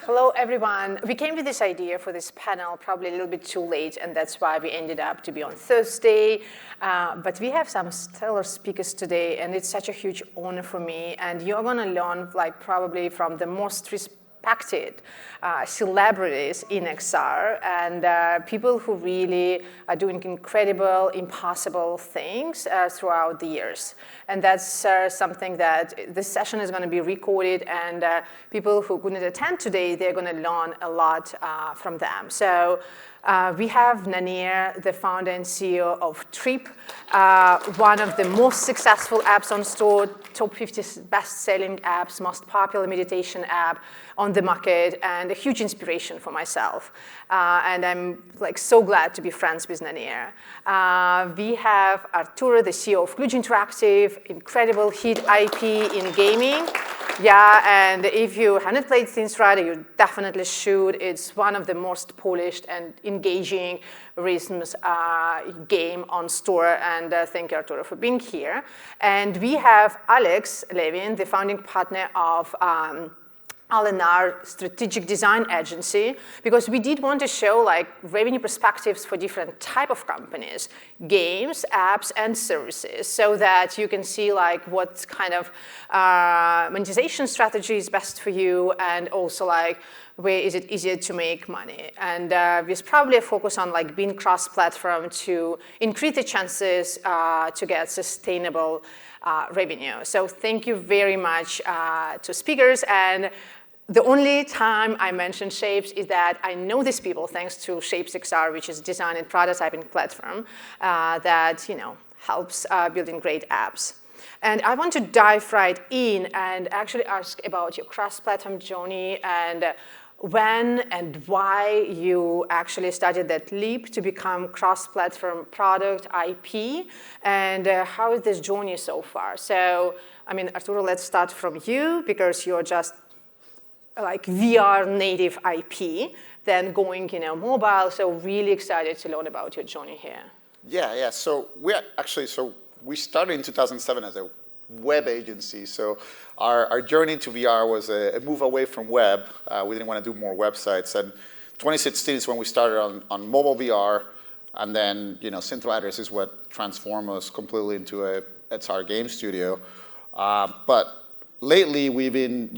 Hello, everyone. We came with this idea for this panel probably a little bit too late, and that's why we ended up to be on Thursday. But we have some stellar speakers today, and it's such a huge honor for me. And you're going to learn, probably from the most respected celebrities in XR and people who really are doing incredible, impossible things throughout the years. And that's something that this session is going to be recorded, and people who couldn't attend today, they're going to learn a lot from them. So we have Nanea, the founder and CEO of TRIPP, one of the most successful apps on store, top 50 best-selling apps, most popular meditation app on the market, and a huge inspiration for myself. And I'm so glad to be friends with Nanea. We have Arturo, the CEO of Kluge Interactive, incredible hit IP in gaming. Yeah, and if you haven't played Thin Strider, you definitely should. It's one of the most polished and engaging rhythms game on store, and thank you, Arturo, for being here. And we have Alex Levin, the founding partner of R strategic design agency, because we did want to show revenue perspectives for different type of companies, games, apps, and services, so that you can see what kind of monetization strategy is best for you, and also where is it easier to make money. And there's probably a focus on being cross-platform to increase the chances to get sustainable revenue. So thank you very much to speakers. And the only time I mention Shapes is that I know these people thanks to ShapesXR, which is design and prototyping platform that helps building great apps. And I want to dive right in and actually ask about your cross-platform journey and when and why you actually started that leap to become cross-platform product IP, and how is this journey so far? So, Arturo, let's start from you, because you're just VR native IP, then going mobile. So really excited to learn about your journey here. Yeah. So we started in 2007 as a web agency. So our journey to VR was a move away from web. We didn't want to do more websites. And 2016 is when we started on mobile VR. And then Synth Riders is what transformed us completely into a XR game studio. But lately, we've been,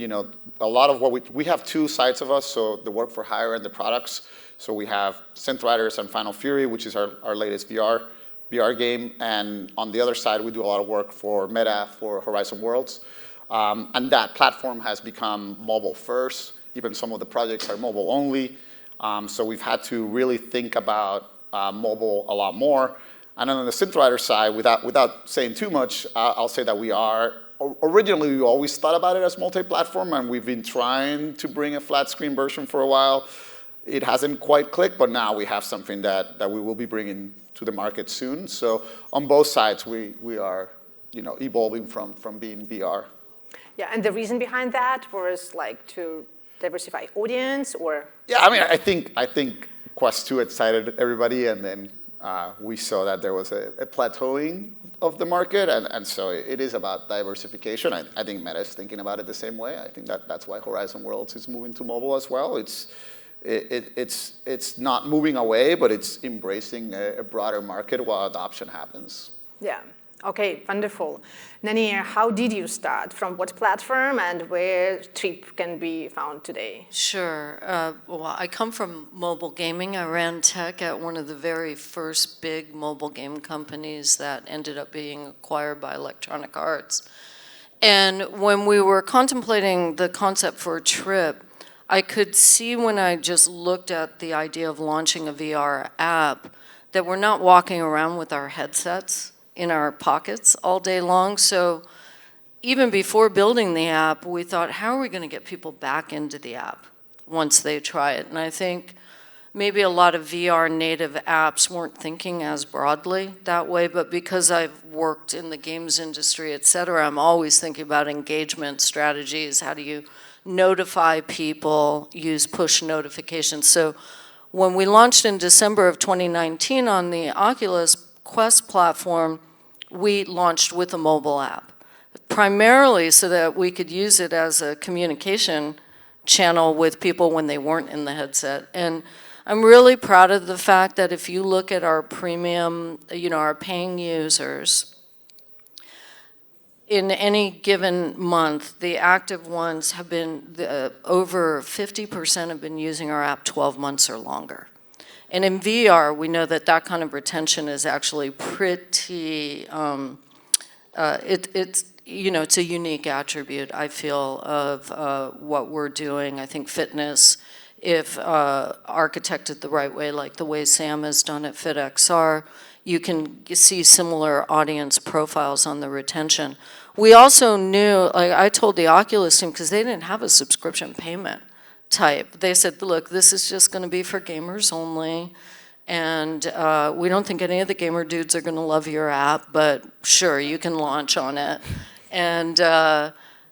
a lot of what we have two sides of us, so the work for hire and the products. So we have Synth Riders and Final Fury, which is our latest VR game. And on the other side, we do a lot of work for Meta, for Horizon Worlds. And that platform has become mobile first. Even some of the projects are mobile only. So we've had to really think about mobile a lot more. And then on the Synth Rider side, without saying too much, I'll say that originally, we always thought about it as multi-platform, and we've been trying to bring a flat screen version for a while. It hasn't quite clicked, but now we have something that we will be bringing to the market soon. So on both sides, we are evolving from being VR. Yeah, and the reason behind that was to diversify audience, or? Yeah, I think Quest 2 excited everybody, and then we saw that there was a plateauing of the market, and so it is about diversification. I think Meta is thinking about it the same way. I think that's why Horizon Worlds is moving to mobile as well. It's not moving away, but it's embracing a broader market while adoption happens. Yeah. Okay, wonderful. Nanea, how did you start? From what platform and where TRIPP can be found today? Sure. Well, I come from mobile gaming. I ran tech at one of the very first big mobile game companies that ended up being acquired by Electronic Arts. And when we were contemplating the concept for TRIPP, I could see when I just looked at the idea of launching a VR app that we're not walking around with our headsets in our pockets all day long. So even before building the app, we thought, how are we going to get people back into the app once they try it? And I think maybe a lot of VR native apps weren't thinking as broadly that way, but because I've worked in the games industry, et cetera, I'm always thinking about engagement strategies. How do you notify people, use push notifications? So when we launched in December of 2019 on the Oculus Quest platform, we launched with a mobile app, primarily so that we could use it as a communication channel with people when they weren't in the headset. And I'm really proud of the fact that if you look at our premium, our paying users, in any given month, the active ones have been, over 50% have been using our app 12 months or longer. And in VR, we know that that kind of retention is actually pretty, it's a unique attribute, I feel, of what we're doing. I think fitness, if architected the right way, like the way Sam has done at FitXR, you can see similar audience profiles on the retention. We also knew, like I told the Oculus team, because they didn't have a subscription payment type. They said, look, this is just going to be for gamers only, and we don't think any of the gamer dudes are going to love your app, but sure, you can launch on it. And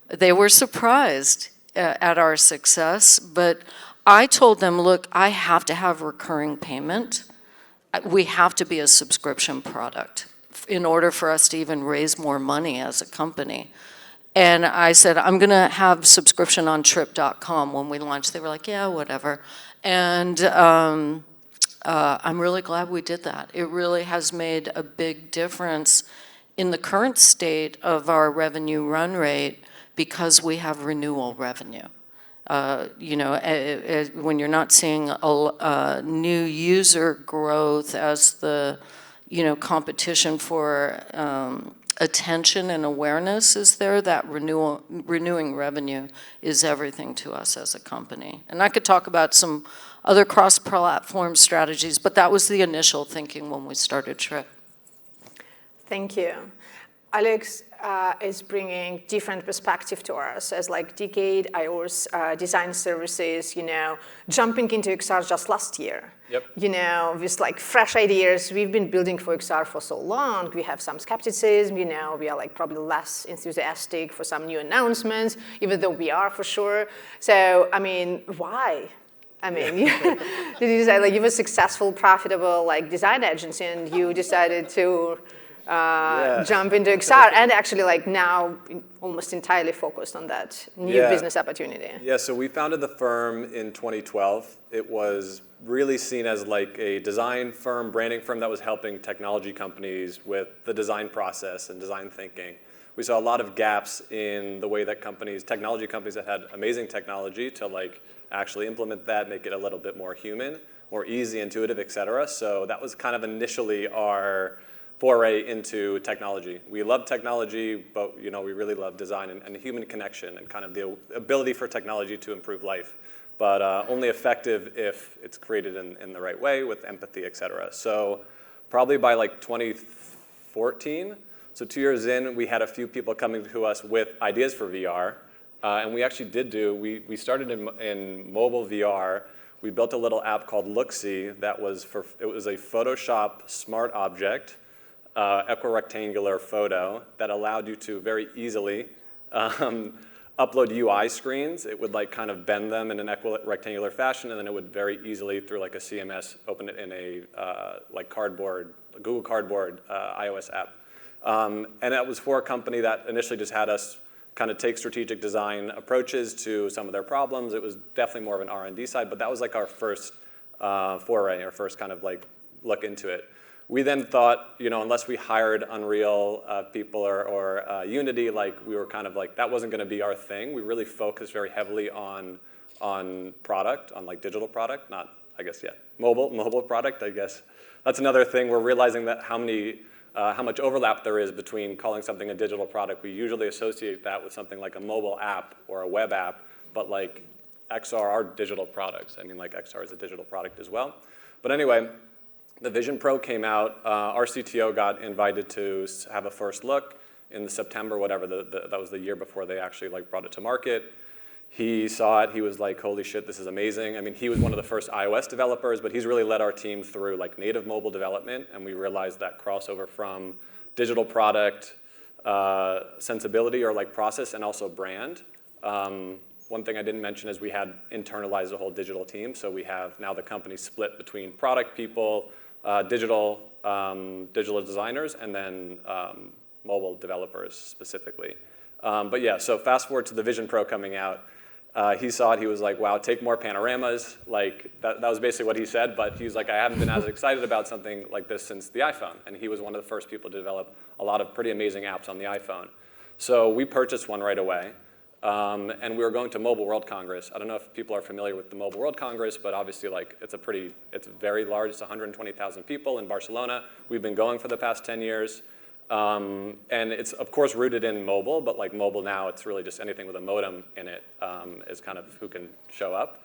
they were surprised at our success, but I told them, look, I have to have recurring payment. We have to be a subscription product in order for us to even raise more money as a company. And I said, I'm going to have subscription on TRIPP.com when we launch. They were like, yeah, whatever. And I'm really glad we did that. It really has made a big difference in the current state of our revenue run rate because we have renewal revenue. When you're not seeing a new user growth as the, competition for attention and awareness is there, that renewing revenue is everything to us as a company. And I could talk about some other cross-platform strategies, but that was the initial thinking when we started TRIPP. Thank you. Alex is bringing different perspective to us. As like decade, I was design services, jumping into XR just last year. Yep. With like fresh ideas. We've been building for XR for so long. We have some skepticism, we are like probably less enthusiastic for some new announcements, even though we are for sure. So, why? You decided, like, you were successful, profitable, like design agency, and you decided to jump into XR, and actually, like now, almost entirely focused on that new business opportunity. Yeah. So we founded the firm in 2012. It was really seen as like a design firm, branding firm that was helping technology companies with the design process and design thinking. We saw a lot of gaps in the way that technology companies that had amazing technology to like actually implement that, make it a little bit more human, more easy, intuitive, et cetera. So that was kind of initially our foray into technology. We love technology, but we really love design and human connection and kind of the ability for technology to improve life, but only effective if it's created in the right way with empathy, et cetera. So probably by like 2014, so 2 years in, we had a few people coming to us with ideas for VR. And we actually we started in mobile VR. We built a little app called Looksee that it was a Photoshop smart object, equirectangular photo that allowed you to very easily upload UI screens. It would like kind of bend them in an equirectangular fashion, and then it would very easily through like a CMS open it in a Google Cardboard iOS app. And that was for a company that initially just had us kind of take strategic design approaches to some of their problems. It was definitely more of an R&D side, but that was like our first foray, our first kind of like look into it. We then thought, unless we hired Unreal people or Unity, like we were kind of like, that wasn't going to be our thing. We really focused very heavily on product, on like digital product, not, I guess, mobile product, I guess. That's another thing. We're realizing that how much overlap there is between calling something a digital product. We usually associate that with something like a mobile app or a web app, but like XR are digital products. Like XR is a digital product as well. But anyway, the Vision Pro came out. Our CTO got invited to have a first look in September, whatever. That was the year before they actually like brought it to market. He saw it. He was like, holy shit, this is amazing. He was one of the first iOS developers, but he's really led our team through like native mobile development, and we realized that crossover from digital product sensibility or like process and also brand. One thing I didn't mention is we had internalized the whole digital team, so we have now the company split between product people, digital designers, and then mobile developers specifically. But yeah, so fast forward to the Vision Pro coming out. He saw it, he was like, wow, take more panoramas. Like, that was basically what he said, but he was like, I haven't been as excited about something like this since the iPhone. And he was one of the first people to develop a lot of pretty amazing apps on the iPhone. So we purchased one right away. And we were going to Mobile World Congress. I don't know if people are familiar with the Mobile World Congress, but obviously like it's very large. It's 120,000 people in Barcelona. We've been going for the past 10 years. And it's of course rooted in mobile, but like mobile now, it's really just anything with a modem in it is kind of who can show up.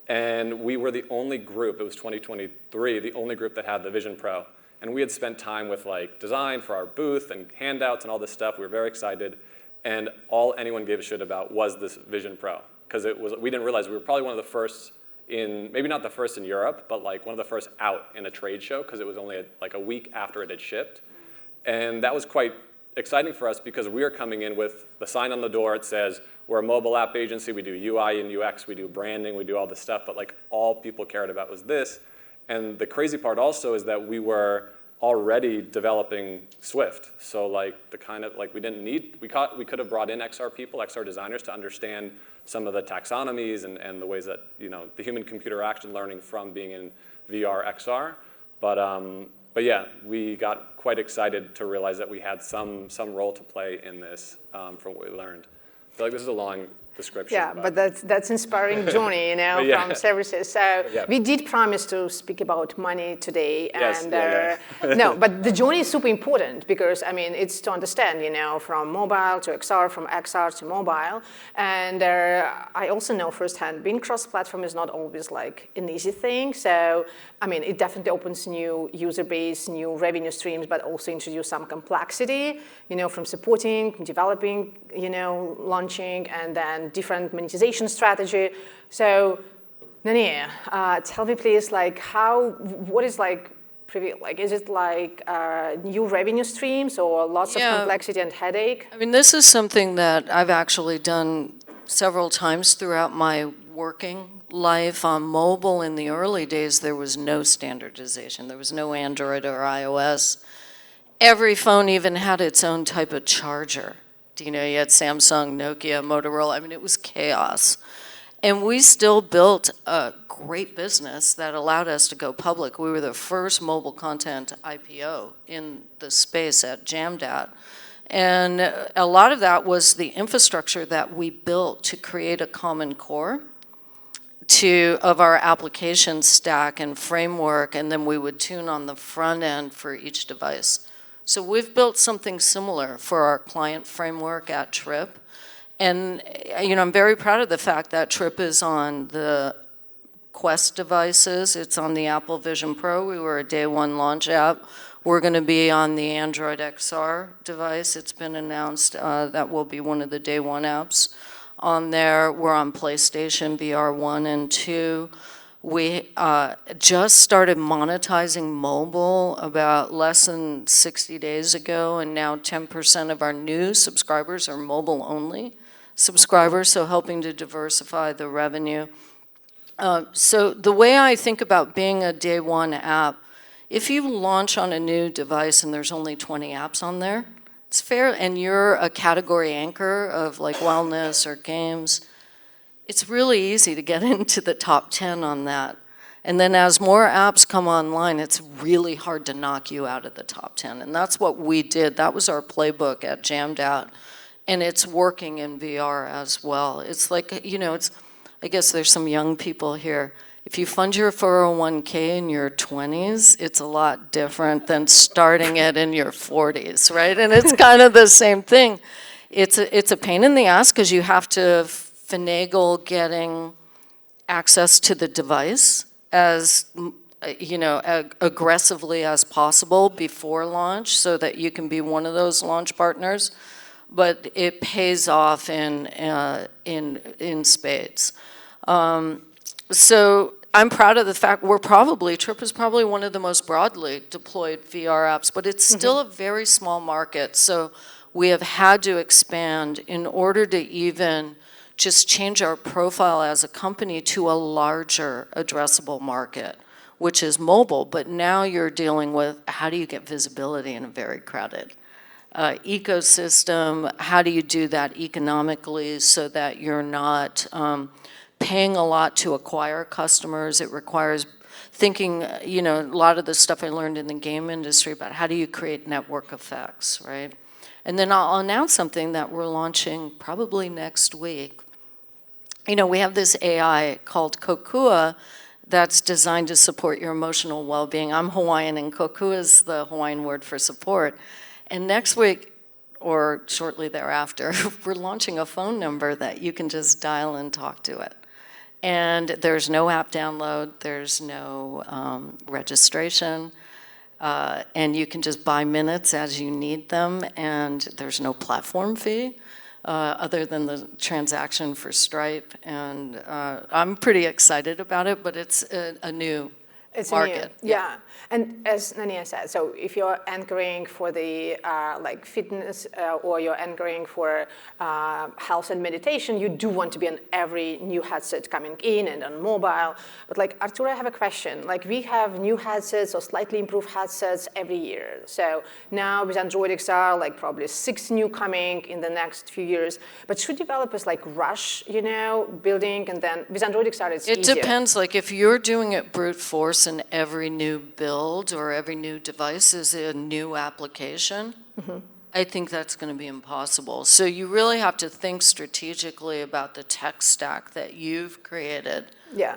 And we were the only group, it was 2023, the only group that had the Vision Pro. And we had spent time with like design for our booth and handouts and all this stuff. We were very excited. And all anyone gave a shit about was this Vision Pro. Because we didn't realize we were probably one of the first maybe not the first in Europe, but like one of the first out in a trade show, because it was only like a week after it had shipped. And that was quite exciting for us because we are coming in with the sign on the door. It says, we're a mobile app agency. We do UI and UX. We do branding. We do all this stuff. But like all people cared about was this. And the crazy part also is that we were already developing Swift. So like the kind of, like we could have brought in XR people, XR designers to understand some of the taxonomies and the ways that, the human-computer action learning from being in VR XR. But yeah, we got quite excited to realize that we had some role to play in this from what we learned. I feel like this is a long description. Yeah, but that's inspiring journey, yeah. from services. So yeah. we did promise to speak about money today, Yes, and no, but the journey is super important because it's to understand, from mobile to XR, from XR to mobile, and I also know firsthand being cross-platform is not always like an easy thing. So it definitely opens new user base, new revenue streams, but also introduce some complexity, from supporting, developing, launching, and then different monetization strategy. So, Nanea, tell me please, what is is it like new revenue streams or lots of complexity and headache? This is something that I've actually done several times throughout my working life. On mobile in the early days, there was no standardization. There was no Android or iOS. Every phone even had its own type of charger. You had Samsung, Nokia, Motorola. It was chaos. And we still built a great business that allowed us to go public. We were the first mobile content IPO in the space at Jamdat. And a lot of that was the infrastructure that we built to create a common core of our application stack and framework, and then we would tune on the front end for each device. So we've built something similar for our client framework at TRIPP. And I'm very proud of the fact that TRIPP is on the Quest devices. It's on the Apple Vision Pro. We were a day one launch app. We're going to be on the Android XR device. It's been announced that will be one of the day one apps on there. We're on PlayStation VR 1 and 2. We just started monetizing mobile about less than 60 days ago, and now 10% of our new subscribers are mobile-only subscribers, so helping to diversify the revenue. So the way I think about being a day one app, if you launch on a new device and there's only 20 apps on there, it's fair, and you're a category anchor of like wellness or games, it's really easy to get into the top 10 on that. And then as more apps come online, it's really hard to knock you out of the top 10. And that's what we did. That was our playbook at Jamdat. And it's working in VR as well. It's like, I guess there's some young people here. If you fund your 401k in your 20s, it's a lot different than starting it in your 40s, right? And it's kind of the same thing. It's a pain in the ass because you have to finagle getting access to the device as aggressively as possible before launch so that you can be one of those launch partners, but it pays off in spades. So I'm proud of the fact TRIPP is probably one of the most broadly deployed VR apps, but it's still a very small market. So we have had to expand in order to even just change our profile as a company to a larger addressable market, which is mobile. But now you're dealing with how do you get visibility in a very crowded ecosystem. How do you do that economically so that you're not paying a lot to acquire customers? It requires thinking, a lot of the stuff I learned in the game industry about how do you create network effects, right? And then I'll announce something that we're launching probably next week. We have this AI called Kokua that's designed to support your emotional well-being. I'm Hawaiian, and Kokua is the Hawaiian word for support. And next week, or shortly thereafter, we're launching a phone number that you can just dial and talk to it. And there's no app download, there's no registration, and you can just buy minutes as you need them, and there's no platform fee other than the transaction for Stripe. And I'm pretty excited about it, but it's a new market. Yeah. And as Nanea said, so if you're anchoring for the like fitness or you're anchoring for health and meditation, you do want to be on every new headset coming in and on mobile. But like Arturo, I have a question. Like we have new headsets or slightly improved headsets every year. So now with Android XR, like probably 6 new coming in the next few years. But should developers like rush, building, and then with Android XR it's easier? It depends. Like if you're doing it brute force and every new build or every new device is a new application, I think that's going to be impossible. So you really have to think strategically about the tech stack that you've created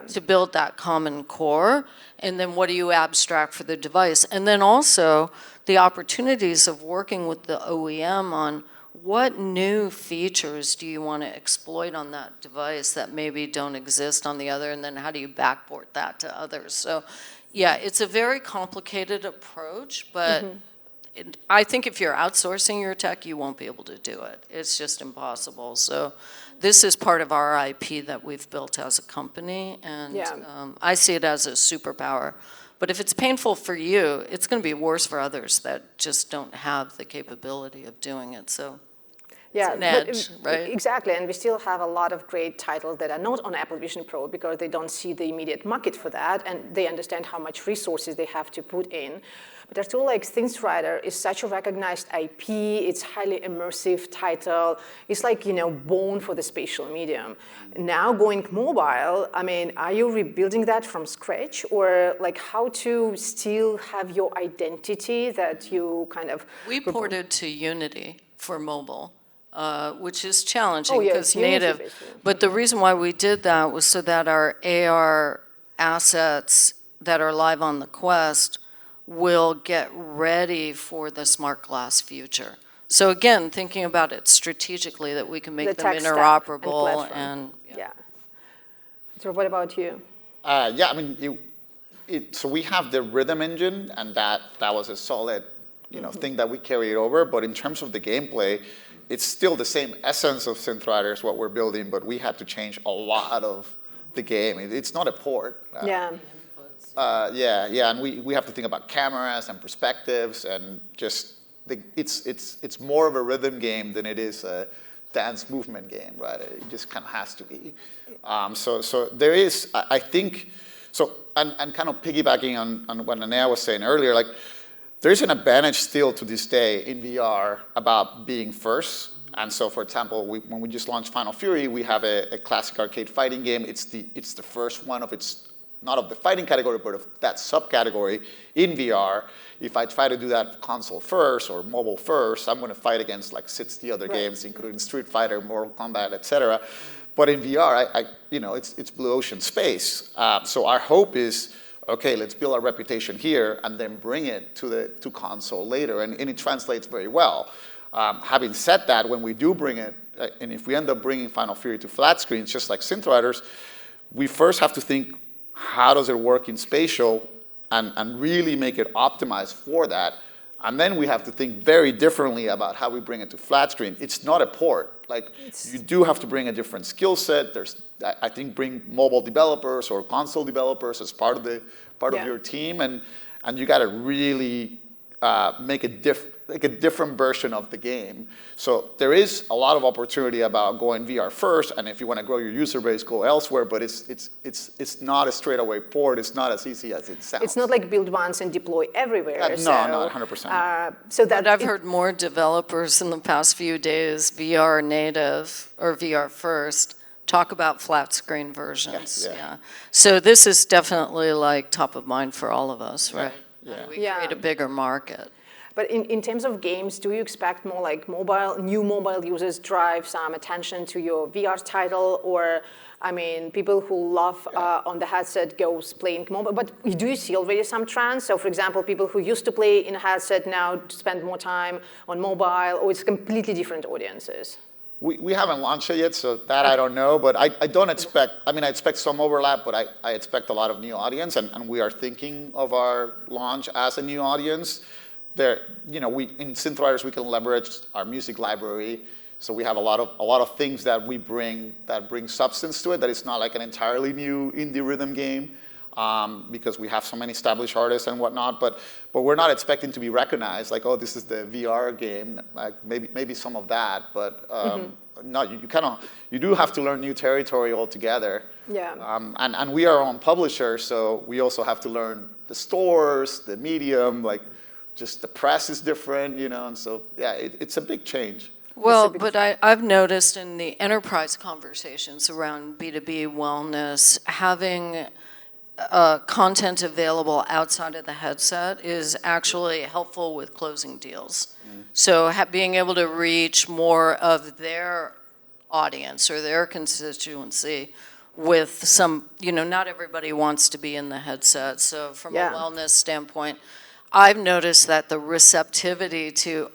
to build that common core, and then what do you abstract for the device? And then also the opportunities of working with the OEM on what new features do you want to exploit on that device that maybe don't exist on the other, and then how do you backport that to others? So yeah, it's a very complicated approach, but I think if you're outsourcing your tech, you won't be able to do it. It's just impossible. So this is part of our IP that we've built as a company, and I see it as a superpower. But if it's painful for you, it's going to be worse for others that just don't have the capability of doing it. So it's an edge, right? Exactly, and we still have a lot of great titles that are not on Apple Vision Pro because they don't see the immediate market for that, and they understand how much resources they have to put in. But they're still like Rider is such a recognized IP, it's highly immersive title, it's like, born for the spatial medium. Now going mobile, I mean, are you rebuilding that from scratch, or like how to still have your identity that you kind of... We ported to Unity for mobile. Which is challenging because native. But the reason why we did that was so that our AR assets that are live on the Quest will get ready for the smart glass future. So again, thinking about it strategically, that we can make them interoperable and So what about you? I mean, so we have the rhythm engine, and that was a solid, thing that we carried over. But in terms of the gameplay, it's still the same essence of Rider is what we're building, but we had to change a lot of the game. It's not a port. And we have to think about cameras and perspectives, and just it's more of a rhythm game than it is a dance movement game, right? It just kind of has to be. So there is, I think, and kind of piggybacking on what Nanea was saying earlier, like, there's an advantage still to this day in VR about being first. And so, for example, when we just launched Final Fury, we have a classic arcade fighting game. It's the first one of its, not of the fighting category, but of that subcategory in VR. If I try to do that console first or mobile first, I'm going to fight against like 60 other games, including Street Fighter, Mortal Kombat, etc. But in VR, it's blue ocean space. So our hope is, okay, let's build our reputation here and then bring it to console later, and it translates very well. Having said that, when we do bring it, and if we end up bringing Final Fury to flat screens, just like Riders, we first have to think, how does it work in spatial, and really make it optimized for that. And then we have to think very differently about how we bring it to flat screen. It's not a port. Like, you do have to bring a different skill set. I think, bring mobile developers or console developers as part of your team, and you got to really make a like a different version of the game. So there is a lot of opportunity about going VR first, and if you want to grow your user base, go elsewhere. But it's not a straightaway port. It's not as easy as it sounds. It's not like build once and deploy everywhere. No, not 100%. So that But I've heard more developers in the past few days, VR native or VR first, talk about flat screen versions. Yeah. So this is definitely like top of mind for all of us, right? Yeah. How do we create a bigger market? But in terms of games, do you expect more like new mobile users drive some attention to your VR title, or, I mean, people who love on the headset goes playing mobile? But do you see already some trends? So, for example, people who used to play in a headset now spend more time on mobile, or it's completely different audiences? We haven't launched it yet, so that I don't know. But I don't expect, I mean, I expect some overlap, but I expect a lot of new audience, and we are thinking of our launch as a new audience. There, you know, in Synthwriters we can leverage our music library, so we have a lot of things that we bring that bring substance to it. That it's not like an entirely new indie rhythm game, because we have so many established artists and whatnot. But we're not expecting to be recognized like, oh, this is the VR game. Like maybe some of that, but no, you do have to learn new territory altogether. Yeah. And we are our own publisher, so we also have to learn the stores, the medium, like. Just the press is different, you know, and so, yeah, it's a big change. Well, but I've noticed in the enterprise conversations around B2B wellness, having content available outside of the headset is actually helpful with closing deals. So being able to reach more of their audience or their constituency with some, you know, not everybody wants to be in the headset. So from a wellness standpoint, I've noticed that the receptivity to,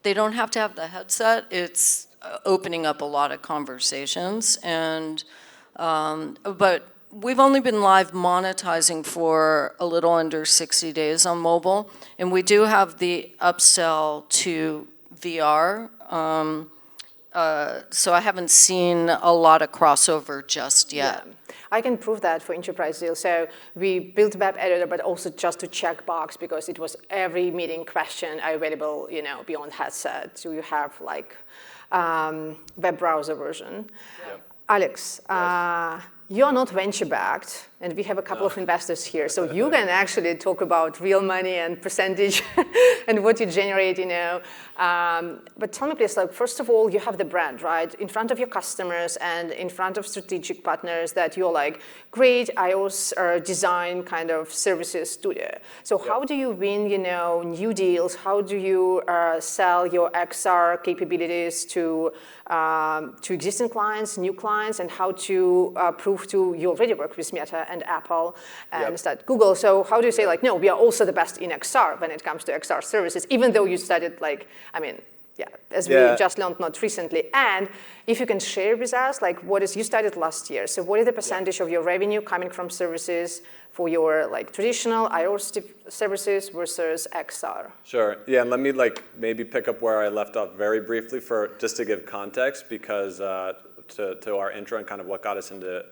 they don't have to have the headset, it's opening up a lot of conversations. And, but we've only been live monetizing for a little under 60 days on mobile. And we do have the upsell to VR. So I haven't seen a lot of crossover just yet. Yeah. I can prove that for enterprise deals. So we built web editor, but also just to check box, because it was every meeting question available, you know, beyond headset. So you have like web browser version. Yep. Alex, you're not venture backed, and we have a couple of investors here, so you can actually talk about real money and percentage and what you generate, you know. But tell me please, like, first of all, you have the brand, right, in front of your customers and in front of strategic partners that you're like, great iOS design kind of services studio. So how do you win, you know, new deals? How do you sell your XR capabilities to existing clients, new clients, and how to prove to you already work with Meta and Apple and Google. So how do you say like, no, we are also the best in XR when it comes to XR services, even though you studied like, I mean, as we just learned not recently. And if you can share with us, like you studied last year, so what is the percentage of your revenue coming from services for your like traditional iOS services versus XR? Sure, yeah, and let me like maybe pick up where I left off very briefly just to give context, because to our intro and kind of what got us into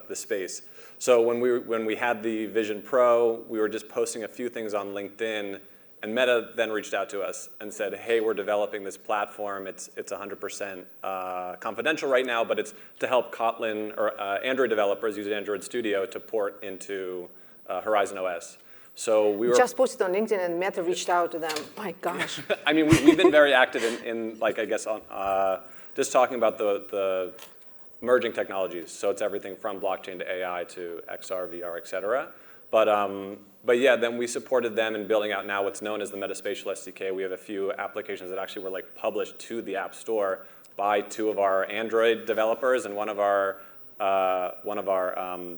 the space. So when we had the Vision Pro, we were just posting a few things on LinkedIn, and Meta then reached out to us and said, hey, we're developing this platform. It's 100% confidential right now, but it's to help Kotlin or Android developers use Android Studio to port into Horizon OS. So we were just posted on LinkedIn and Meta reached out to them. My gosh. I mean, we've been very active in like, I guess, on just talking about the merging technologies. So it's everything from blockchain to AI to XR, VR, et cetera. But yeah, then we supported them in building out now what's known as the Metaspatial SDK. We have a few applications that actually were like published to the App Store by two of our Android developers and one of our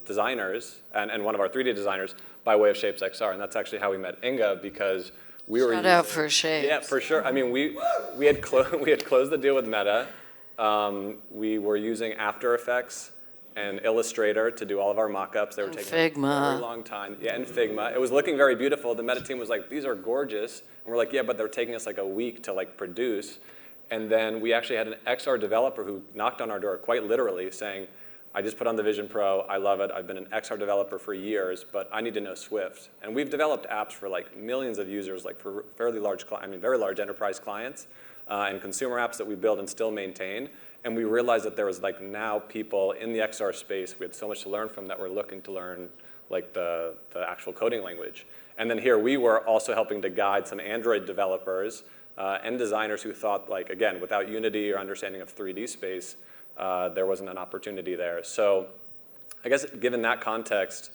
designers and one of our 3D designers by way of ShapesXR. And that's actually how we met Inga, because we were Shout out for Shapes. Yeah, for sure. I mean, we had closed the deal with Meta. We were using After Effects and Illustrator to do all of our mock-ups. They were taking a very long time. Yeah, and Figma. It was looking very beautiful. The Meta team was like, these are gorgeous. And we're like, yeah, but they're taking us like a week to like produce. And then we actually had an XR developer who knocked on our door, quite literally, saying, I just put on the Vision Pro, I love it, I've been an XR developer for years, but I need to know Swift. And we've developed apps for like millions of users, like for very large enterprise clients, and consumer apps that we build and still maintain. And we realized that there was like now people in the XR space, we had so much to learn from, that were looking to learn like the actual coding language. And then here we were also helping to guide some Android developers and designers who thought, like, again, without Unity or understanding of 3D space, there wasn't an opportunity there. So I guess given that context,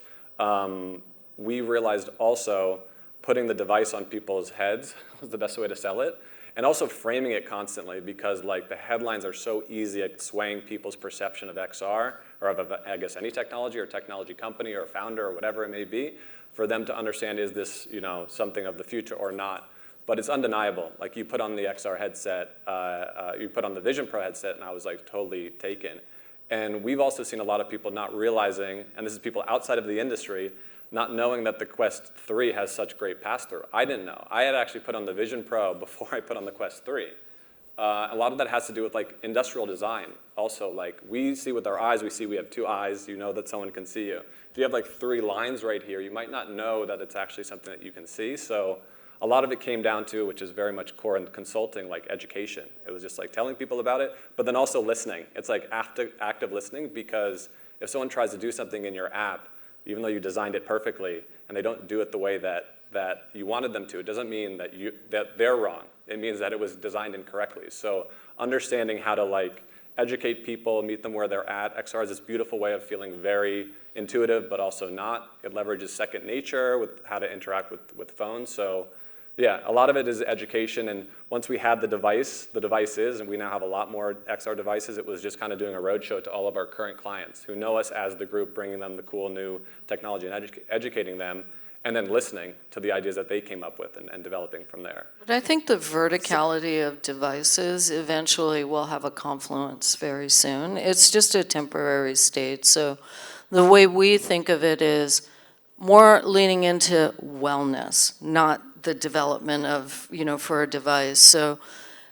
we realized also putting the device on people's heads was the best way to sell it, and also framing it constantly, because like the headlines are so easy at swaying people's perception of XR, or of, I guess, any technology or technology company or founder or whatever it may be, for them to understand, is this, you know, something of the future or not? But it's undeniable. Like, you put on the XR headset, you put on the Vision Pro headset, and I was like totally taken. And we've also seen a lot of people not realizing, and this is people outside of the industry, not knowing that the Quest 3 has such great pass-through. I didn't know. I had actually put on the Vision Pro before I put on the Quest 3. A lot of that has to do with like industrial design. Also, like, we see with our eyes, we have two eyes, you know that someone can see you. If you have like 3 lines right here, you might not know that it's actually something that you can see. So a lot of it came down to, which is very much core in consulting, like education. It was just like telling people about it, but then also listening. It's like active listening, because if someone tries to do something in your app, even though you designed it perfectly, and they don't do it the way that you wanted them to, it doesn't mean that they're wrong. It means that it was designed incorrectly. So understanding how to like educate people, meet them where they're at. XR is this beautiful way of feeling very intuitive, but also not. It leverages second nature with how to interact with phones. So yeah, a lot of it is education. And once we had the devices, and we now have a lot more XR devices, it was just kind of doing a roadshow to all of our current clients who know us as the group, bringing them the cool new technology and educating them, and then listening to the ideas that they came up with and developing from there. But I think the verticality of devices eventually will have a confluence very soon. It's just a temporary state. So the way we think of it is more leaning into wellness, not the development of, for a device. So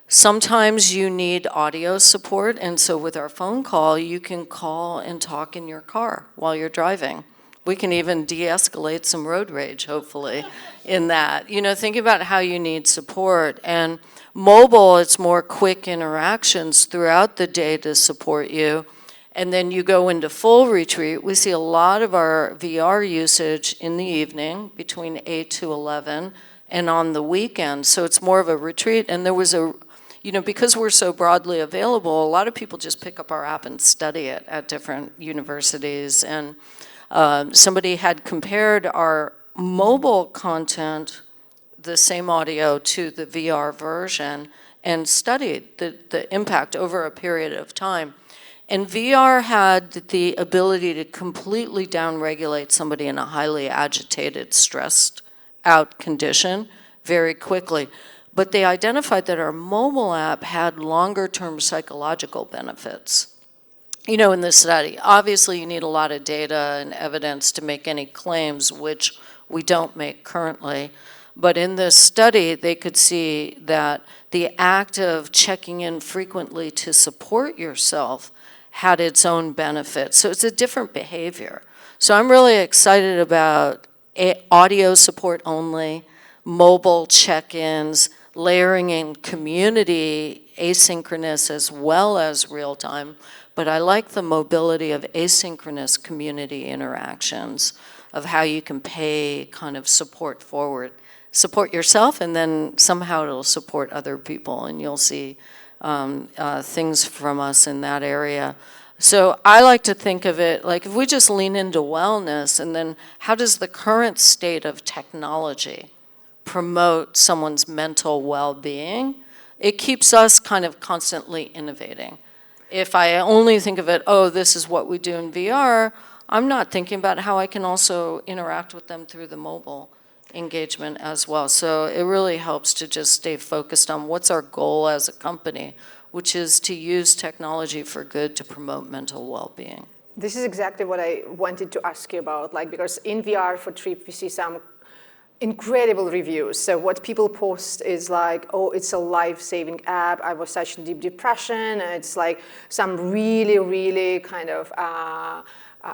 sometimes you need audio support, and so with our phone call, you can call and talk in your car while you're driving. We can even de-escalate some road rage, hopefully, in that. Think about how you need support. And mobile, it's more quick interactions throughout the day to support you. And then you go into full retreat. We see a lot of our VR usage in the evening between 8 to 11 and on the weekend. So it's more of a retreat. And there was because we're so broadly available, a lot of people just pick up our app and study it at different universities. And somebody had compared our mobile content, the same audio, to the VR version and studied the impact over a period of time. And VR had the ability to completely downregulate somebody in a highly agitated, stressed out condition very quickly. But they identified that our mobile app had longer-term psychological benefits. In this study, obviously you need a lot of data and evidence to make any claims, which we don't make currently. But in this study, they could see that the act of checking in frequently to support yourself had its own benefits. So it's a different behavior. So I'm really excited about audio support only, mobile check-ins, layering in community, asynchronous as well as real-time. But I like the mobility of asynchronous community interactions, of how you can pay kind of support forward. Support yourself, and then somehow it'll support other people, and you'll see things from us in that area. So I like to think of it like, if we just lean into wellness, and then how does the current state of technology promote someone's mental well-being? It keeps us kind of constantly innovating. If I only think of it, this is what we do in VR, I'm not thinking about how I can also interact with them through the mobile engagement as well. So it really helps to just stay focused on what's our goal as a company, which is to use technology for good to promote mental well-being. This is exactly what I wanted to ask you about, because in VR for TRIPP, we see some incredible reviews. So what people post is like, oh, it's a life-saving app. I was such in deep depression. It's like some really, really kind of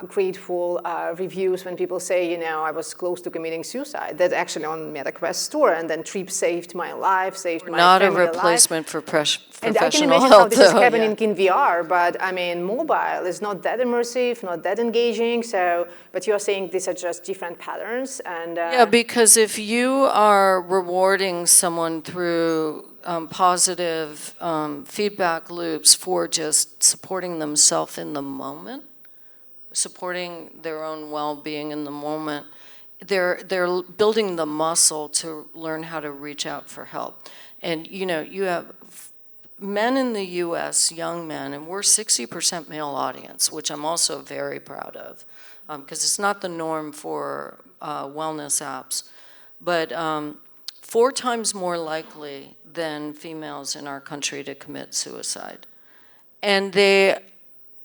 grateful reviews when people say, I was close to committing suicide. That's actually on MetaQuest store. And then TRIPP saved my life, saved my Not a family life. replacement for professional And I can imagine help, how this is though, happening in VR, but I mean, mobile is not that immersive, not that engaging. So, but you're saying these are just different patterns, and yeah, because if you are rewarding someone through positive feedback loops for just supporting themselves in the moment, supporting their own well-being in the moment, they're building the muscle to learn how to reach out for help. And you have men in the U.S., young men, and we're 60% male audience, which I'm also very proud of, because it's not the norm for wellness apps, but 4 times more likely than females in our country to commit suicide. And they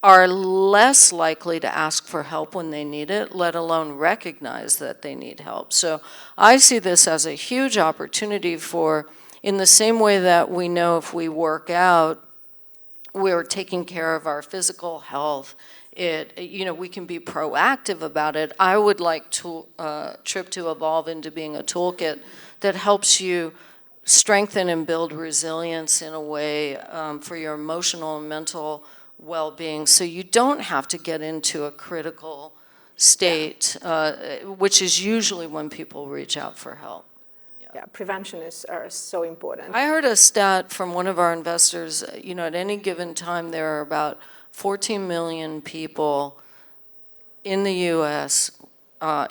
are less likely to ask for help when they need it, let alone recognize that they need help. So I see this as a huge opportunity for, in the same way that we know if we work out, we're taking care of our physical health. We can be proactive about it. I would like TRIPP to evolve into being a toolkit that helps you strengthen and build resilience in a way for your emotional and mental well-being, so you don't have to get into a critical state, which is usually when people reach out for help. Yeah, prevention is so important. I heard a stat from one of our investors, at any given time there are about 14 million people in the U.S.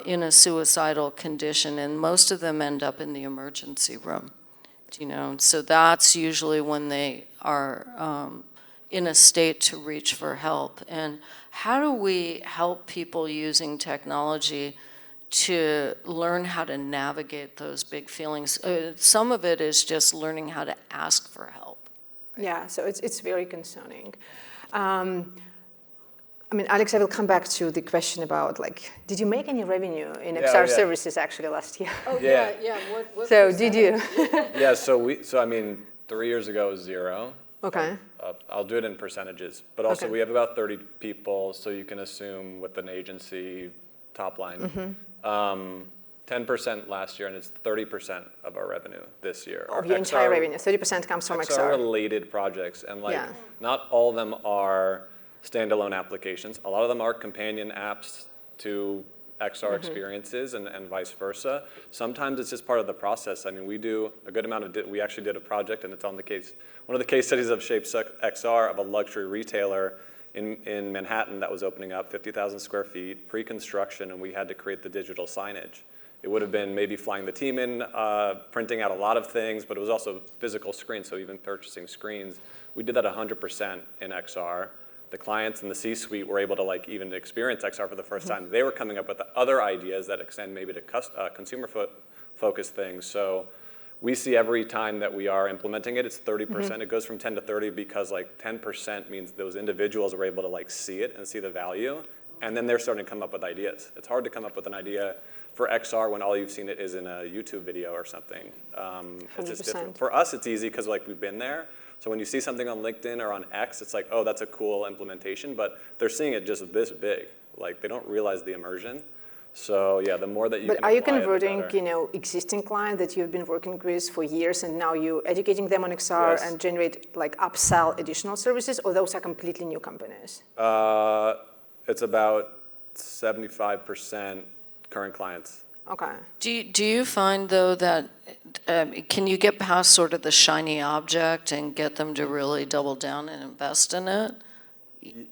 In a suicidal condition, and most of them end up in the emergency room. So that's usually when they are in a state to reach for help. And how do we help people using technology to learn how to navigate those big feelings? Some of it is just learning how to ask for help. Right? Yeah, so it's very concerning. Alex, I will come back to the question about, did you make any revenue in XR services actually last year? Oh, yeah. What so did you? Yeah, so 3 years ago was 0. Okay. I'll do it in percentages, but also we have about 30 people, so you can assume with an agency top line. 10% last year, and it's 30% of our revenue this year. Of your entire revenue, 30% comes from XR. XR-related projects, and not all of them are standalone applications. A lot of them are companion apps to XR experiences and vice versa. Sometimes it's just part of the process. We do a good amount of, we actually did a project, and it's on the case, one of the case studies of ShapesXR of a luxury retailer in Manhattan that was opening up, 50,000 square feet, pre-construction, and we had to create the digital signage. It would have been maybe flying the team in, printing out a lot of things, but it was also physical screens, so even purchasing screens. We did that 100% in XR. The clients in the C-suite were able to even experience XR for the first time. They were coming up with other ideas that extend maybe to consumer-focused things. So we see every time that we are implementing it, it's 30%. It goes from 10 to 30 because 10% means those individuals are able to see it and see the value, and then they're starting to come up with ideas. It's hard to come up with an idea for XR when all you've seen it is in a YouTube video or something. It's just different. For us, it's easy because we've been there. So when you see something on LinkedIn or on X, it's oh, that's a cool implementation, but they're seeing it just this big. They don't realize the immersion. So yeah, the more that you can apply it, the better. But are you converting, existing clients that you've been working with for years, and now you're educating them on XR and generate upsell additional services, or those are completely new companies? It's about 75% current clients. Okay. Do you find, though, that can you get past sort of the shiny object and get them to really double down and invest in it?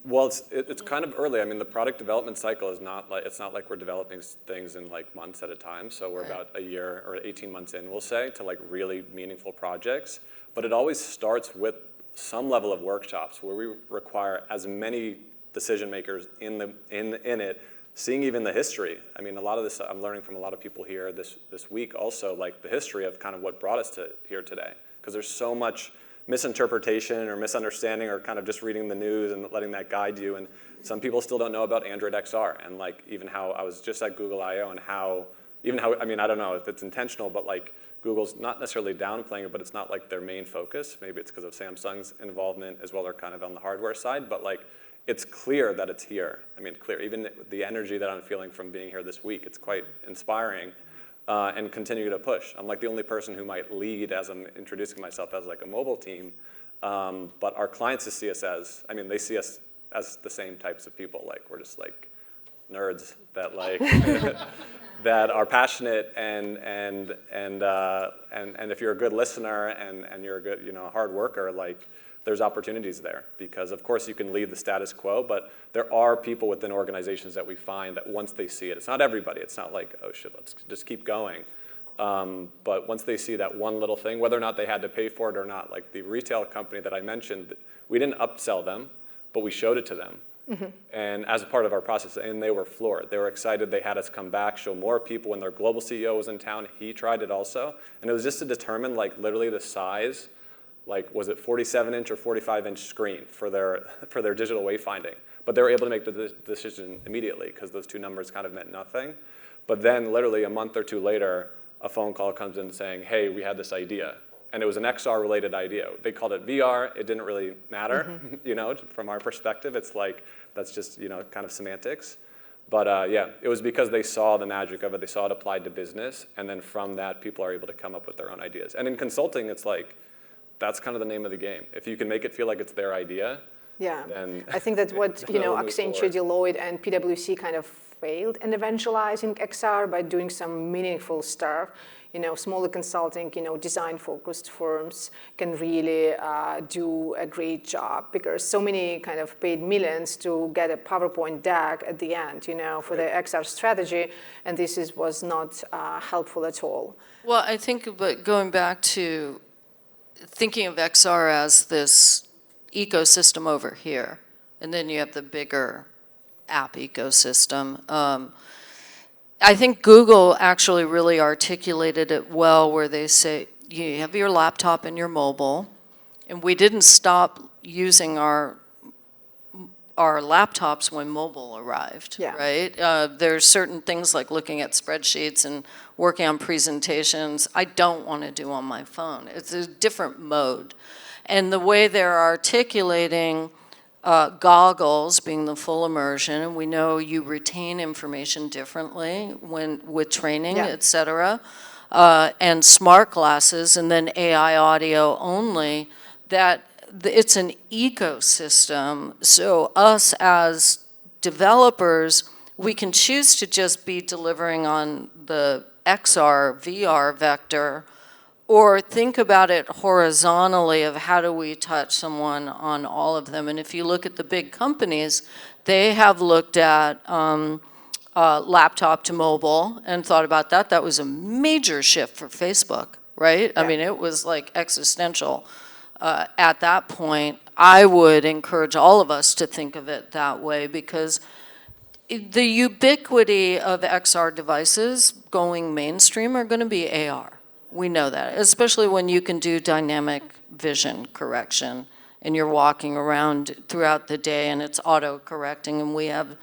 Well, it's kind of early. The product development cycle is not it's not like we're developing things in months at a time. So we're about a year or 18 months in, we'll say, to really meaningful projects. But it always starts with some level of workshops where we require as many decision makers in it, seeing even the history. A lot of this I'm learning from a lot of people here this week also, the history of kind of what brought us to here today. Because there's so much misinterpretation or misunderstanding or kind of just reading the news and letting that guide you. And some people still don't know about Android XR and even how I was just at Google I/O and how even how, I mean, I don't know if it's intentional, but like Google's not necessarily downplaying it, but it's not like their main focus. Maybe it's because of Samsung's involvement as well. They're kind of on the hardware side, but like it's clear that it's here. I mean, clear, even the energy that I'm feeling from being here this week, it's quite inspiring and continue to push. I'm like the only person who might lead as I'm introducing myself as like a mobile team, but our clients see us as, I mean, they see us as the same types of people. Like we're just like nerds that like, that are passionate and if you're a good listener and you're a good, you know, hard worker, like there's opportunities there because of course you can leave the status quo, but there are people within organizations that we find that once they see it, it's not everybody, it's not like, oh shit, let's just keep going. But once they see that one little thing, whether or not they had to pay for it or not, like the retail company that I mentioned, we didn't upsell them, but we showed it to them. Mm-hmm. And as a part of our process, and they were floored. They were excited. They had us come back, show more people. When their global CEO was in town, he tried it also. And it was just to determine like literally the size, like was it 47-inch or 45-inch screen for their digital wayfinding. But they were able to make the decision immediately because those two numbers kind of meant nothing. But then literally a month or two later, a phone call comes in saying, hey, we had this idea. And it was an XR-related idea. They called it VR. It didn't really matter, mm-hmm. You know, from our perspective. It's like, that's just, you know, kind of semantics. But yeah, it was because they saw the magic of it. They saw it applied to business. And then from that, people are able to come up with their own ideas. And in consulting, it's like, that's kind of the name of the game. If you can make it feel like it's their idea, yeah. Then I think that's what, you know, Accenture, Deloitte, and PwC kind of failed in evangelizing XR by doing some meaningful stuff. You know, smaller consulting, you know, design-focused firms can really do a great job because so many kind of paid millions to get a PowerPoint deck at the end, you know, for the XR strategy, and this was not helpful at all. Well, I think, but going back to thinking of XR as this ecosystem over here, and then you have the bigger app ecosystem. I think Google actually really articulated it well where they say, you have your laptop and your mobile, and we didn't stop using our laptops when mobile arrived, yeah. Right? There's certain things like looking at spreadsheets and working on presentations I don't want to do on my phone. It's a different mode. And the way they're articulating goggles being the full immersion, and we know you retain information differently with training, yeah. Et cetera, and smart glasses, and then AI audio only, that it's an ecosystem. So us as developers, we can choose to just be delivering on the XR, VR vector, or think about it horizontally of how do we touch someone on all of them. And if you look at the big companies, they have looked at laptop to mobile and thought about that. That was a major shift for Facebook, right? Yeah. I mean, it was like existential at that point. I would encourage all of us to think of it that way because the ubiquity of XR devices going mainstream are going to be AR. We know that, especially when you can do dynamic vision correction and you're walking around throughout the day and it's auto-correcting, and we have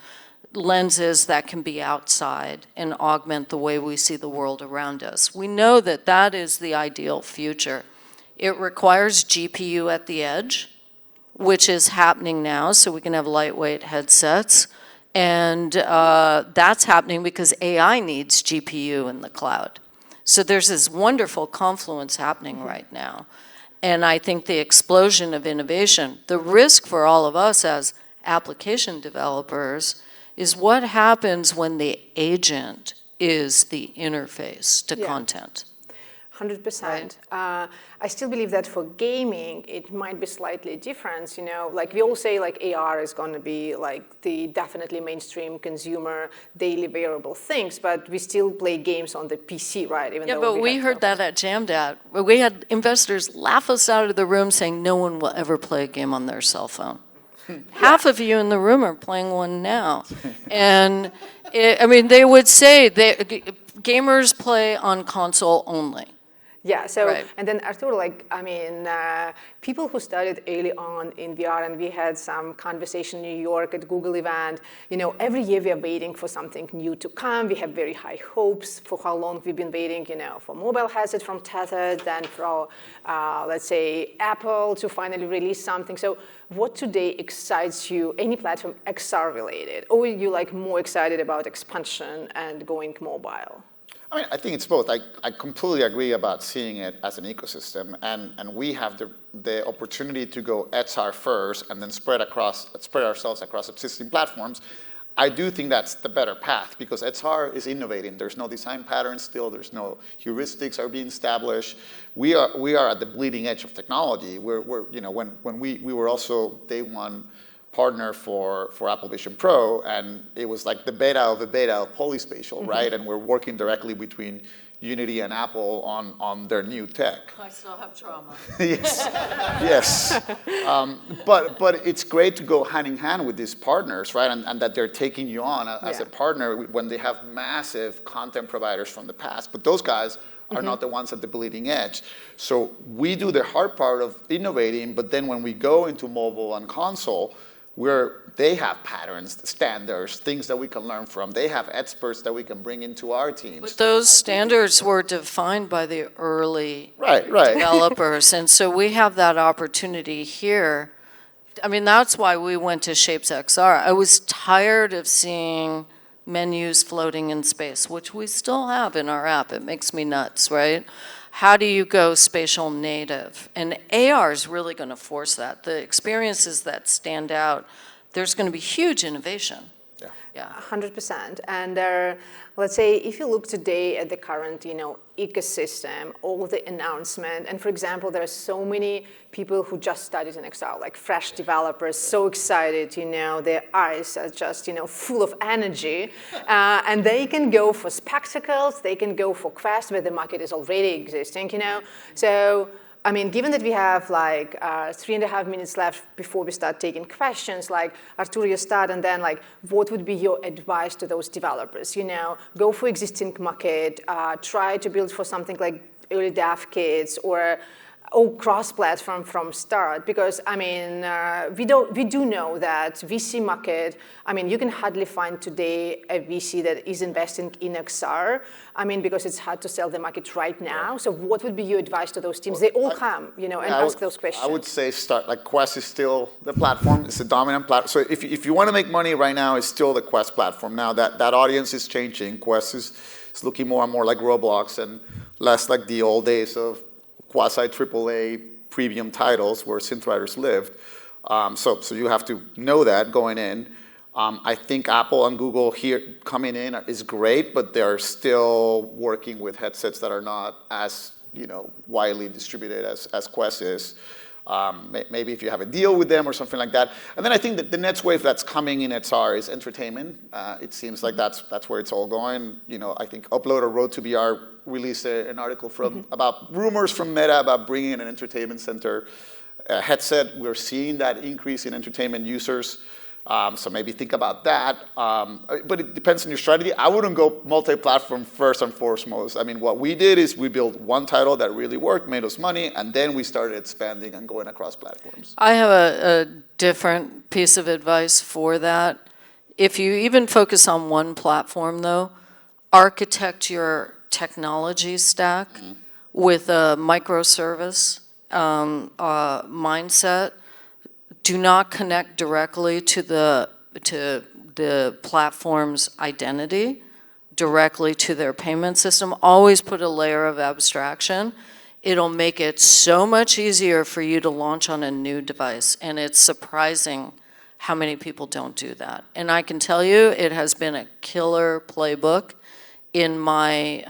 lenses that can be outside and augment the way we see the world around us. We know that that is the ideal future. It requires GPU at the edge, which is happening now, so we can have lightweight headsets. And that's happening because AI needs GPU in the cloud. So there's this wonderful confluence happening right now. And I think the explosion of innovation, the risk for all of us as application developers is what happens when the agent is the interface to content. 100%. Right. I still believe that for gaming, it might be slightly different. You know, like we all say, like AR is going to be like the definitely mainstream consumer daily wearable things, but we still play games on the PC, right? Even though but we heard that at Jamdat. We had investors laugh us out of the room saying no one will ever play a game on their cell phone. Half of you in the room are playing one now. And I mean, they would say gamers play on console only. Yeah, so, Right. and then Arturo, like, I mean, people who started early on in VR, and we had some conversation in New York at Google event, you know, every year we are waiting for something new to come. We have very high hopes for how long we've been waiting, you know, for mobile headset from Tether, then for, let's say, Apple to finally release something. So what today excites you, any platform XR related? Or are you like more excited about expansion and going mobile? I mean, I think it's both. I completely agree about seeing it as an ecosystem, and we have the opportunity to go XR first and then spread ourselves across existing platforms. I do think that's the better path because XR is innovating. There's no design patterns still. There's no heuristics are being established. We are at the bleeding edge of technology. We're you know, when we were also day one partner for Apple Vision Pro, and it was like the beta of polyspatial, right? And we're working directly between Unity and Apple on their new tech. I still have trauma. Yes, yes. But it's great to go hand in hand with these partners, right? And that they're taking you on as a partner when they have massive content providers from the past. But those guys are not the ones at the bleeding edge. So we do the hard part of innovating, but then when we go into mobile and console, where they have patterns, standards, things that we can learn from. They have experts that we can bring into our teams. But those standards were defined by the early right. developers, and so we have that opportunity here. I mean, that's why we went to ShapesXR. I was tired of seeing menus floating in space, which we still have in our app. It makes me nuts, right? How do you go spatial native? And AR is really going to force that. The experiences that stand out, there's going to be huge innovation. Yeah. 100%. And let's say if you look today at the current, you know, ecosystem, all the announcement, and for example, there are so many people who just started in XR, like fresh developers, so excited, you know, their eyes are just, you know, full of energy, and they can go for spectacles, they can go for Quest, where the market is already existing, you know, so. I mean, given that we have like 3.5 minutes left before we start taking questions, like Arturo, you start, and then like, what would be your advice to those developers? You know, go for existing market, try to build for something like early dev kits or cross-platform from start, because I mean, we do know that VC market, I mean, you can hardly find today a VC that is investing in XR, I mean, because it's hard to sell the market right now. So what would be your advice to those teams? They all come, you know, and ask those questions. I would say start, like Quest is still the platform, it's the dominant platform. So if you want to make money right now, it's still the Quest platform. Now that audience is changing. Quest is looking more and more like Roblox and less like the old days of quasi AAA premium titles where synthwriters lived. So you have to know that going in. I think Apple and Google here coming in is great, but they're still working with headsets that are not as, you know, widely distributed as Quest is. Maybe if you have a deal with them or something like that. And then I think that the next wave that's coming in XR is entertainment. It seems like that's where it's all going. You know, I think Upload or Road to VR released an article about rumors from Meta about bringing in an entertainment center headset. We're seeing that increase in entertainment users. So maybe think about that. But it depends on your strategy. I wouldn't go multi-platform first and foremost. I mean, what we did is we built one title that really worked, made us money, and then we started expanding and going across platforms. I have a different piece of advice for that. If you even focus on one platform, though, architect your technology stack with a microservice mindset. Do not connect directly to the platform's identity, directly to their payment system. Always put a layer of abstraction. It'll make it so much easier for you to launch on a new device, and it's surprising how many people don't do that. And I can tell you, it has been a killer playbook in my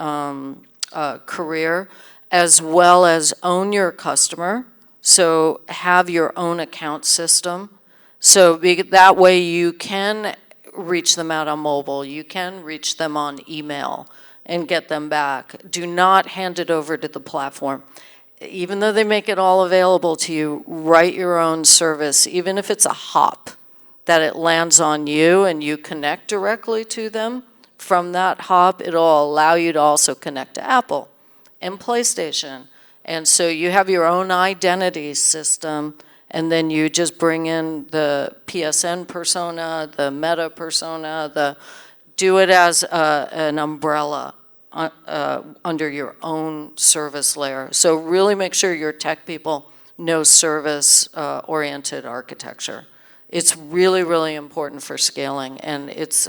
career, as well as own your customer. So have your own account system. So that way you can reach them out on mobile. You can reach them on email and get them back. Do not hand it over to the platform. Even though they make it all available to you, write your own service, even if it's a hop, that it lands on you and you connect directly to them. From that hop, it'll allow you to also connect to Apple and PlayStation. And so you have your own identity system, and then you just bring in the PSN persona, the Meta persona, do it as an umbrella under your own service layer. So really make sure your tech people know service-oriented architecture. It's really, really important for scaling, and it's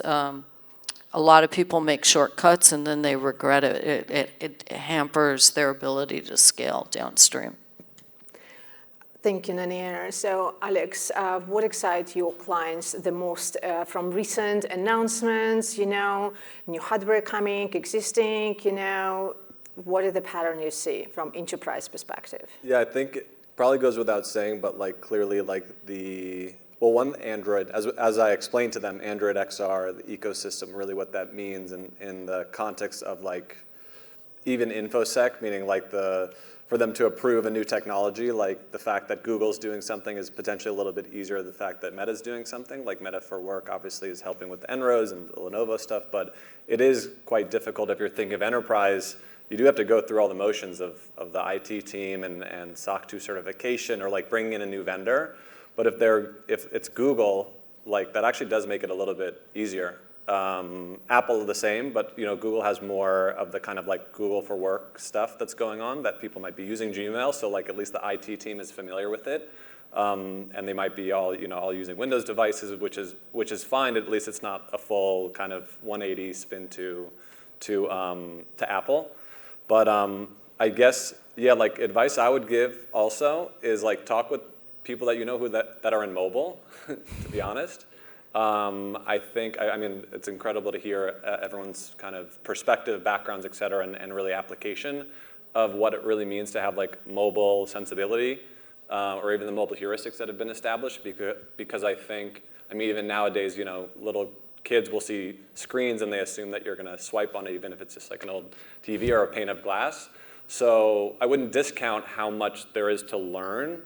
a lot of people make shortcuts and then they regret it. It hampers their ability to scale downstream. Thank you, Nanea. So, Alex, what excites your clients the most from recent announcements, new hardware coming, existing, what is the pattern you see from enterprise perspective? Yeah, I think it probably goes without saying, but clearly one, Android, as I explained to them, Android XR, the ecosystem, really what that means in the context of even InfoSec, meaning for them to approve a new technology, the fact that Google's doing something is potentially a little bit easier. The fact that Meta's doing something, like Meta for Work, obviously is helping with the NROs and the Lenovo stuff, but it is quite difficult if you're thinking of enterprise. You do have to go through all the motions of the IT team and SOC 2 certification or bringing in a new vendor. But if it's Google, that actually does make it a little bit easier. Apple the same, but Google has more of the kind of Google for Work stuff that's going on that people might be using Gmail, so at least the IT team is familiar with it, and they might be all using Windows devices, which is fine. At least it's not a full kind of 180 spin to Apple. But I guess advice I would give also is talk with people that are in mobile, to be honest. I mean, it's incredible to hear everyone's kind of perspective, backgrounds, et cetera, and really application of what it really means to have mobile sensibility or even the mobile heuristics that have been established. Because I mean, even nowadays, little kids will see screens and they assume that you're going to swipe on it, even if it's just an old TV or a pane of glass. So I wouldn't discount how much there is to learn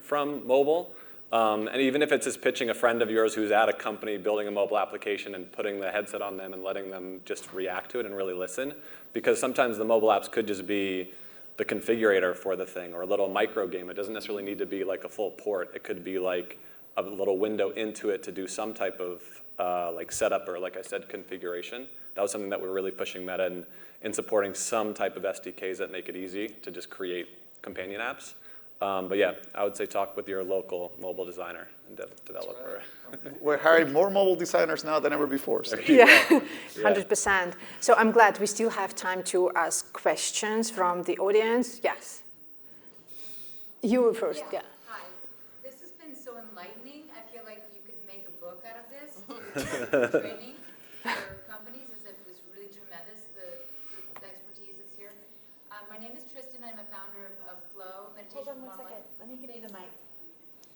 from mobile. And even if it's just pitching a friend of yours who's at a company building a mobile application and putting the headset on them and letting them just react to it and really listen. Because sometimes the mobile apps could just be the configurator for the thing or a little micro game. It doesn't necessarily need to be a full port. It could be a little window into it to do some type of setup or, like I said, configuration. That was something that we're really pushing Meta in supporting some type of SDKs that make it easy to just create companion apps. But yeah, I would say talk with your local mobile designer and developer. We're hiring more mobile designers now than ever before. So. Yeah, 100%. So I'm glad we still have time to ask questions from the audience. Yes. You were first, yeah. Hi. This has been so enlightening. I feel like you could make a book out of this to training for companies. It was really tremendous, the expertise that's here. My name is Tristan. I'm a founder of Flow Meditation. Hold on one second. Let me give you the mic.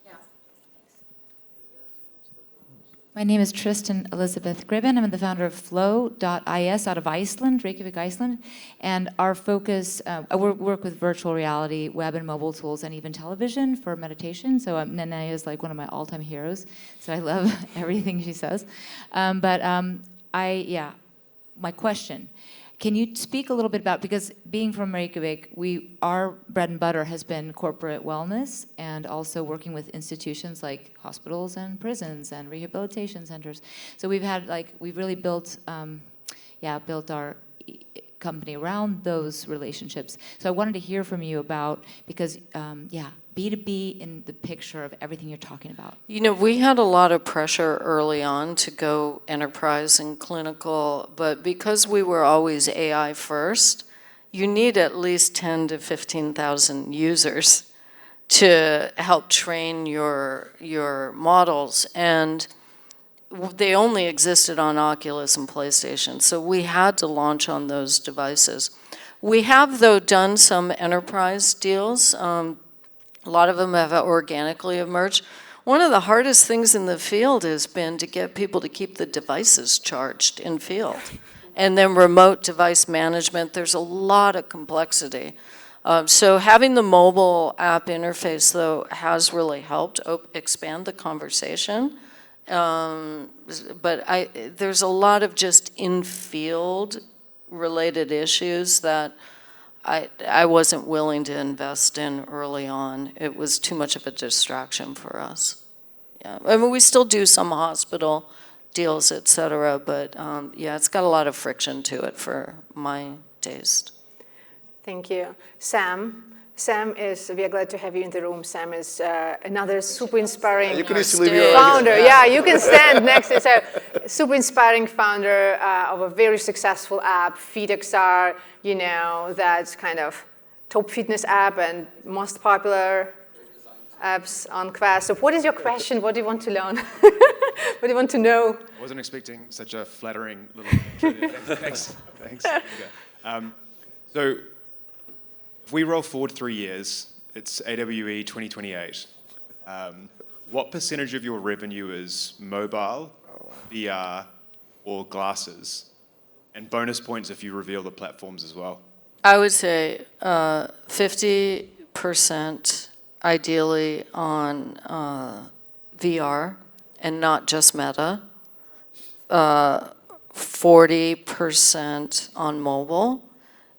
Yeah. My name is Tristan Elizabeth Gribben. I'm the founder of Flow.is out of Iceland, Reykjavik, Iceland. And our focus, we work with virtual reality, web and mobile tools, and even television for meditation. So Nanea is one of my all-time heroes. So I love everything she says. My question. Can you speak a little bit about, because being from Reykjavik, our bread and butter has been corporate wellness and also working with institutions like hospitals and prisons and rehabilitation centers. So we've really built our company around those relationships. So I wanted to hear from you about, because B2B in the picture of everything you're talking about. We had a lot of pressure early on to go enterprise and clinical, but because we were always AI first, you need at least 10 to 15,000 users to help train your models. And they only existed on Oculus and PlayStation, so we had to launch on those devices. We have, though, done some enterprise deals. A lot of them have organically emerged. One of the hardest things in the field has been to get people to keep the devices charged in field. And then remote device management, there's a lot of complexity. So having the mobile app interface, though, has really helped expand the conversation. But there's a lot of just in-field related issues that I wasn't willing to invest in early on. It was too much of a distraction for us. Yeah, I mean, we still do some hospital deals, et cetera, but yeah, it's got a lot of friction to it for my taste. Thank you. Sam is, we are glad to have you in the room. Sam is another super inspiring You can easily leave your founder. Yeah, you can stand next. It's a super inspiring founder of a very successful app, FeedXR, you know, that's kind of top fitness app and most popular apps on Quest. So what is your question? What do you want to learn? What do you want to know? I wasn't expecting such a flattering little intro there. Thanks. So if we roll forward 3 years, it's AWE 2028. What percentage of your revenue is mobile, VR, or glasses? And bonus points if you reveal the platforms as well. I would say 50% ideally on VR and not just Meta. 40% on mobile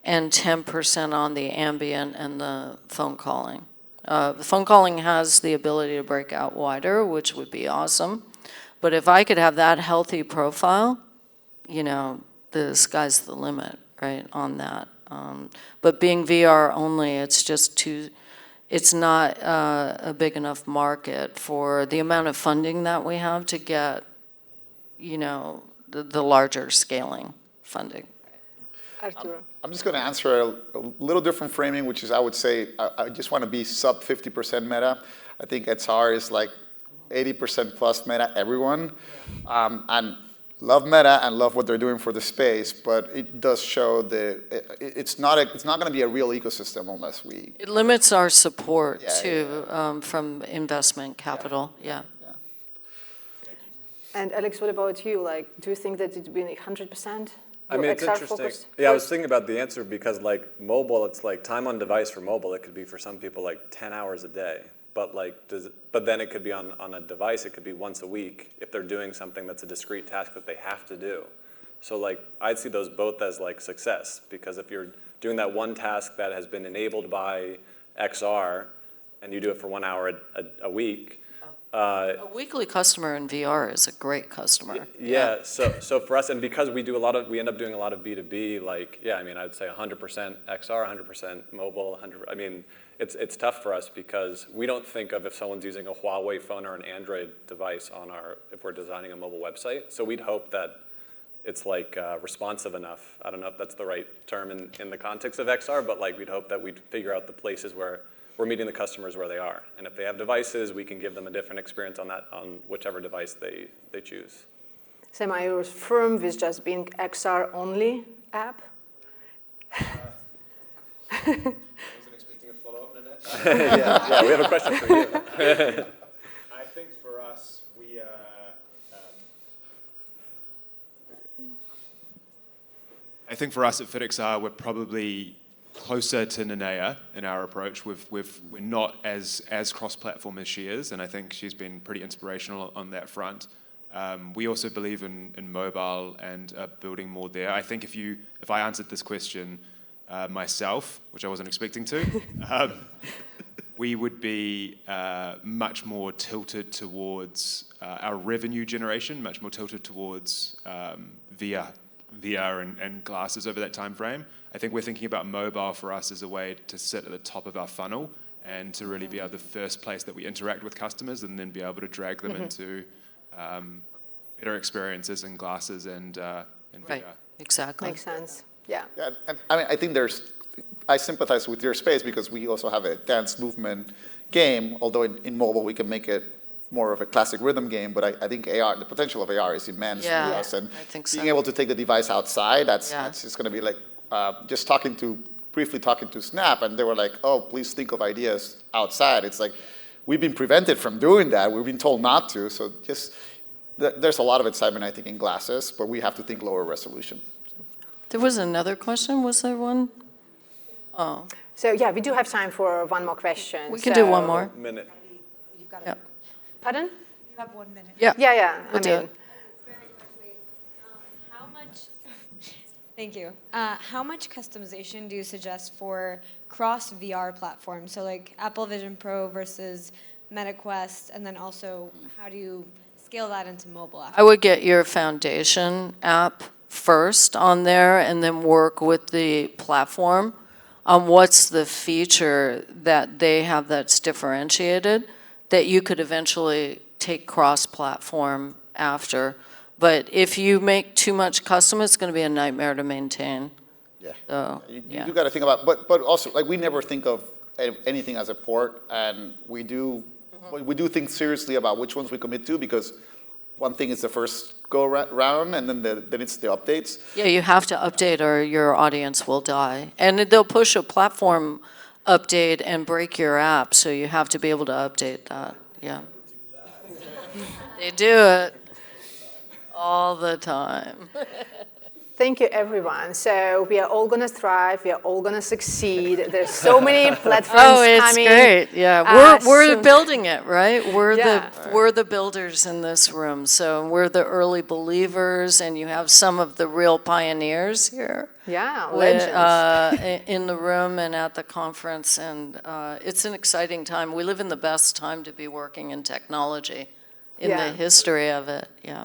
and 10% on the ambient and the phone calling. The phone calling has the ability to break out wider, which would be awesome. But if I could have that healthy profile, you know, the sky's the limit, right, on that. But being VR only, it's just too, it's not a big enough market for the amount of funding that we have to get, you know, the larger scaling funding. Arturo. I'm just going to answer a little different framing, which is I would say I just want to be sub 50% Meta. I think XR is like 80% plus Meta, everyone. And love Meta and love what they're doing for the space, but it does show it's not going to be a real ecosystem unless we... It limits our support from investment capital, yeah. And Alex, what about you? Like, do you think that it would be 100%? I mean, it's interesting. Yeah, I was thinking about the answer because, like, mobile, it's like time on device for mobile. It could be for some people like 10 hours a day. But like, but then it could be on a device. It could be once a week if they're doing something that's a discrete task that they have to do. So like, I'd see those both as like success because if you're doing that one task that has been enabled by XR and you do it for 1 hour a week. A weekly customer in VR is a great customer. Yeah. So for us, and because we end up doing a lot of B2B. Like, yeah, I mean, I'd say 100% XR, 100% mobile, 100. I mean, it's tough for us because we don't think of if someone's using a Huawei phone or an Android device if we're designing a mobile website. So we'd hope that it's like responsive enough. I don't know if that's the right term in the context of XR, but like we'd hope that we'd figure out the places where we're meeting the customers where they are. And if they have devices, we can give them a different experience on whichever device they choose. Sam, are you firm with just being XR only app? I wasn't expecting a follow-up, Nanea. yeah, we have a question for you. I think for us, at FitXR, we're probably closer to Nanea in our approach. We're not as cross-platform as she is, and I think she's been pretty inspirational on that front. We also believe in mobile and building more there. I think if I answered this question myself, which I wasn't expecting to, we would be much more tilted towards our revenue generation, much more tilted towards VR and glasses over that time frame. I think we're thinking about mobile for us as a way to sit at the top of our funnel and to really be the first place that we interact with customers and then be able to drag them into better experiences in glasses and VR. Right, exactly. Makes sense, yeah. Yeah, and I mean, I think I sympathize with your space because we also have a dance movement game, although in mobile we can make it more of a classic rhythm game, but I think the potential of AR is immense for us. And I think so. being able to take the device outside, that's just going to be like, just briefly talking to Snap, and they were like, oh, please think of ideas outside. It's like, we've been prevented from doing that. We've been told not to. So there's a lot of excitement, I think, in glasses, but we have to think lower resolution. There was another question, was there one? Oh. So yeah, we do have time for one more question. We can do one more. Minute. You've got Yep. Pardon? You have 1 minute. Yeah. Yeah. We'll do it. Very quickly, how much Thank you. How much customization do you suggest for cross VR platforms? So like Apple Vision Pro versus MetaQuest, and then also how do you scale that into mobile apps? I would get your foundation app first on there and then work with the platform on what's the feature that they have that's differentiated that you could eventually take cross-platform after. But if you make too much custom, it's going to be a nightmare to maintain. Yeah. So, You yeah. do got to think about, but also, like, we never think of anything as a port, and we do think seriously about which ones we commit to, because one thing is the first go round, and then it's the updates. Yeah, you have to update or your audience will die. And they'll push a platform update and break your app, so you have to be able to update that. Yeah. They do it all the time. Thank you, everyone. So we are all going to thrive. We are all going to succeed. There's so many platforms Oh, coming. it's great. Yeah, we're soon. building it, right? Yeah. We're the builders in this room. So we're the early believers, and you have some of the real pioneers here. Yeah, with, legends. in the room and at the conference, and it's an exciting time. We live in the best time to be working in technology, in the history of it. Yeah.